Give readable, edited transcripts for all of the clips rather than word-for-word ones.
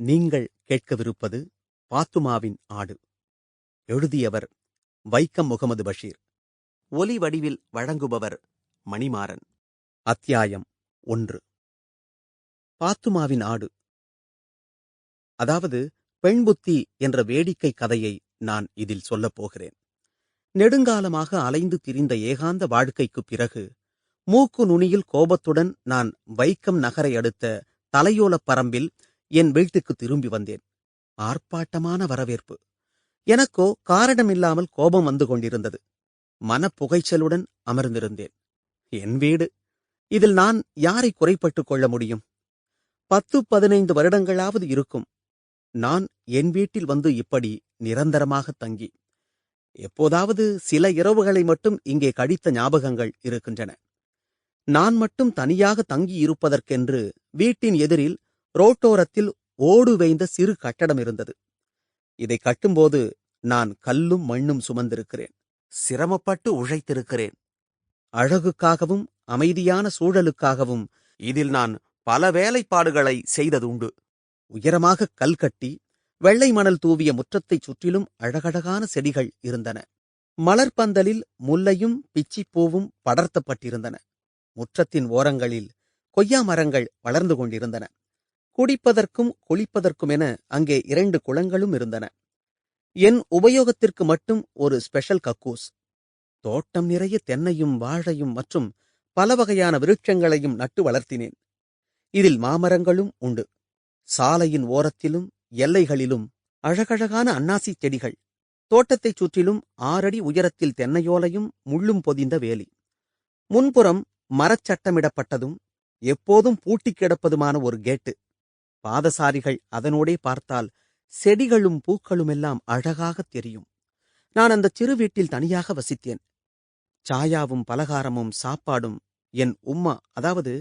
நீங்கள் கேட்கவிருப்பது பாத்துமாவின் ஆடு. எழுதியவர் வைக்கம் முகமது பஷீர். ஒலி வடிவில் வழங்குபவர் மணிமாறன். அத்தியாயம் 1. பாத்துமாவின் ஆடு. அதாவது பெண்புத்தி என்ற வேடிக்கை கதையை நான் இதில் சொல்லப் போகிறேன். நெடுங்காலமாக அலைந்து திரிந்த ஏகாந்த வாழ்க்கைக்குப் பிறகு மூக்கு நுனியில் கோபத்துடன் நான் வைக்கம் நகரை அடுத்த தலையோலப் பரம்பில் என் வீட்டுக்கு திரும்பி வந்தேன். ஆர்ப்பாட்டமான வரவேற்பு. எனக்கோ காரணமில்லாமல் கோபம் வந்து கொண்டிருந்தது. மனப்புகைச்சலுடன் அமர்ந்திருந்தேன். என் வீடு, இதில் நான் யாரை குறைப்பட்டுக் கொள்ள முடியும்? 10-15 வருடங்களாவது இருக்கும் நான் என் வீட்டில் வந்து இப்படி நிரந்தரமாக தங்கி. எப்போதாவது சில இரவுகளை மட்டும் இங்கே கழித்த ஞாபகங்கள் இருக்கின்றன. நான் மட்டும் தனியாக தங்கியிருப்பதற்கென்று வீட்டின் எதிரில் ரோட்டோரத்தில் ஓடு வேய்ந்த சிறு கட்டடம் இருந்தது. இதை கட்டும்போது நான் கல்லும் மண்ணும் சுமந்திருக்கிறேன். சிரமப்பட்டு உழைத்திருக்கிறேன். அழகுக்காகவும் அமைதியான சூழலுக்காகவும் இதில் நான் பல வேலைப்பாடுகளை செய்ததுண்டு. உயரமாக கல் கட்டி வெள்ளை மணல் தூவிய முற்றத்தைச் சுற்றிலும் அழகழகான செடிகள் இருந்தன. மலர்பந்தலில் முல்லையும் பிச்சிப்பூவும் படர்த்தப்பட்டிருந்தன. முற்றத்தின் ஓரங்களில் கொய்யா மரங்கள் வளர்ந்து கொண்டிருந்தன. குடிப்பதற்கும் குளிப்பதற்குமென அங்கே 2 குளங்களும் இருந்தன. என் உபயோகத்திற்கு மட்டும் ஒரு ஸ்பெஷல் கக்கூஸ். தோட்டம் நிறைய தென்னையும் வாழையும் மற்றும் பல வகையான விருட்சங்களையும் நட்டு வளர்த்தினேன். இதில் மாமரங்களும் உண்டு. சாலையின் ஓரத்திலும் எல்லைகளிலும் அழகழகான அன்னாசி செடிகள். தோட்டத்தைச் சுற்றிலும் 6 அடி உயரத்தில் தென்னையோலையும் முள்ளும் பொதிந்த வேலி. முன்புறம் மரச்சட்டமிடப்பட்டதும் எப்போதும் பூட்டிக் கிடப்பதுமான ஒரு கேட்டு. பாதசாரிகள் அதனோடே பார்த்தால் செடிகளும் பூக்களுமெல்லாம் அழகாகத் தெரியும். நான் அந்த சிறு வீட்டில் தனியாக வசித்தேன். சாயாவும் பலகாரமும் சாப்பாடும் என் அதாவது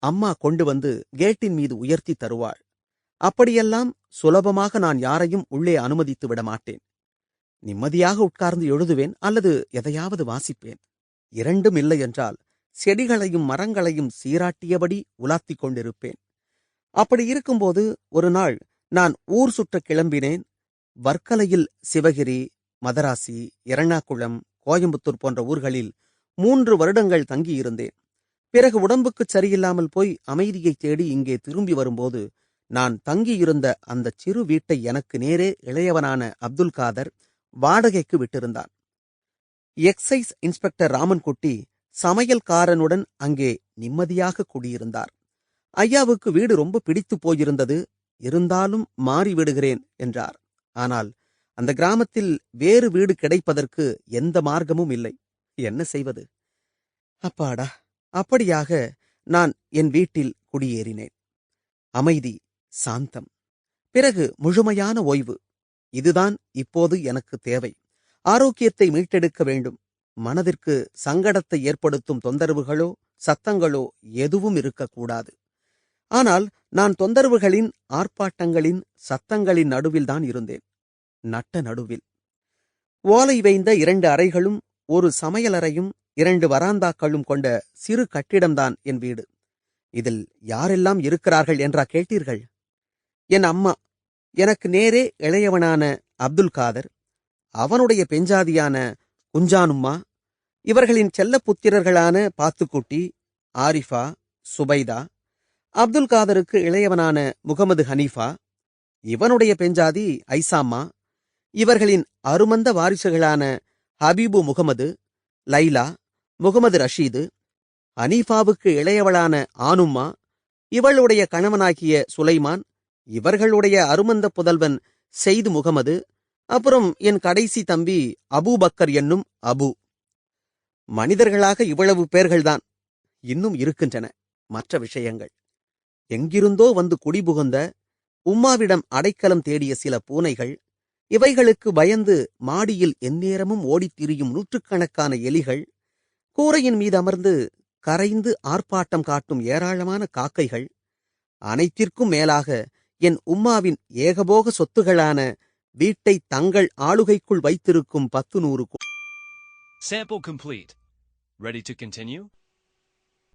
அம்மா கொண்டு வந்து கேட்டின் மீது உயர்த்தி தருவாள். அப்படியெல்லாம் சுலபமாக நான் யாரையும் உள்ளே அனுமதித்து விட மாட்டேன். நிம்மதியாக உட்கார்ந்து எழுதுவேன் அல்லது எதையாவது வாசிப்பேன். இரண்டும் இல்லை என்றால் செடிகளையும் மரங்களையும் சீராட்டியபடி உலாத்திக் கொண்டிருப்பேன். அப்படி இருக்கும்போது ஒரு நாள் நான் ஊர் சுற்ற கிளம்பினேன். வர்க்கலையில் சிவகிரி, மதராசி, எர்ணாகுளம், கோயம்புத்தூர் போன்ற ஊர்களில் 3 வருடங்கள் தங்கியிருந்தேன். பிறகு உடம்புக்குச் சரியில்லாமல் போய் அமைதியை தேடி இங்கே திரும்பி வரும்போது நான் தங்கியிருந்த அந்த சிறு வீட்டை எனக்கு நேரே இளையவனான அப்துல் காதர் வாடகைக்கு விட்டிருந்தான். எக்சைஸ் இன்ஸ்பெக்டர் ராமன்குட்டி சமையல்காரனுடன் அங்கே நிம்மதியாக குடியிருந்தார். ஐயாவுக்கு வீடு ரொம்ப பிடித்து போயிருந்தது. இருந்தாலும் மாறிவிடுகிறேன் என்றார். ஆனால் அந்த கிராமத்தில் வேறு வீடு கிடைப்பதற்கு எந்த மார்க்கமும் இல்லை. என்ன செய்வது? அப்பாடா, அப்படியாக நான் என் வீட்டில் குடியேறினேன். அமைதி, சாந்தம், பிறகு முழுமையான ஓய்வு. இதுதான் இப்போது எனக்கு தேவை. ஆரோக்கியத்தை மீட்டெடுக்க வேண்டும். மனதிற்கு சங்கடத்தை ஏற்படுத்தும் தொந்தரவுகளோ சத்தங்களோ எதுவும் இருக்கக்கூடாது. ஆனால் நான் தொந்தரவுகளின், ஆர்ப்பாட்டங்களின், சத்தங்களின் நடுவில்தான் இருந்தேன். நட்ட நடுவில். ஓலை வேய்ந்த 2 அறைகளும் ஒரு சமையலறையும் 2 வராந்தாக்களும் கொண்ட சிறு கட்டிடம்தான் என் வீடு. இதில் யாரெல்லாம் இருக்கிறார்கள் என்றா கேட்டீர்கள்? என் அம்மா, எனக்கு நேரே இளையவனான அப்துல் காதர், அவனுடைய பெஞ்சாதியான குஞ்சானும்மா, இவர்களின் செல்லப்புத்திரர்களான பாத்துக்குட்டி, ஆரிஃபா, சுபைதா, அப்துல் காதருக்கு இளையவனான முகமது ஹனீஃபா, இவனுடைய பெஞ்சாதி ஐசாம்மா, இவர்களின் அருமந்த வாரிசுகளான ஹபீபு முகமது, லைலா, முகமது ரஷீது, ஹனீஃபாவுக்கு இளையவளான ஆனும்மா, இவளுடைய கணவனாகிய சுலைமான், இவர்களுடைய அருமந்த புதல்வன் செய்து முகமது, அப்புறம் என் கடைசி தம்பி அபூபக்கர் என்னும் அபு. மனிதர்களாக இவ்வளவு பேர்கள்தான். இன்னும் இருக்கின்றன மற்ற விஷயங்கள். எங்கிருந்தோ வந்து குடிபுகுந்த, உம்மாவிடம் அடைக்கலம் தேடிய சில பூனைகள், இவைகளுக்கு பயந்து மாடியில் எந்நேரமும் ஓடித் திரியும் 100கணக்கான எலிகள், கூரையின் மீது அமர்ந்து கரைந்து ஆர்ப்பாட்டம் காட்டும் ஏராளமான காக்கைகள், அனைத்திற்கும் மேலாக என் உம்மாவின் ஏகபோக சொத்துகளான வீட்டை தங்கள் ஆளுகைக்குள் வைத்திருக்கும் 10-100 Sample complete. Ready to continue?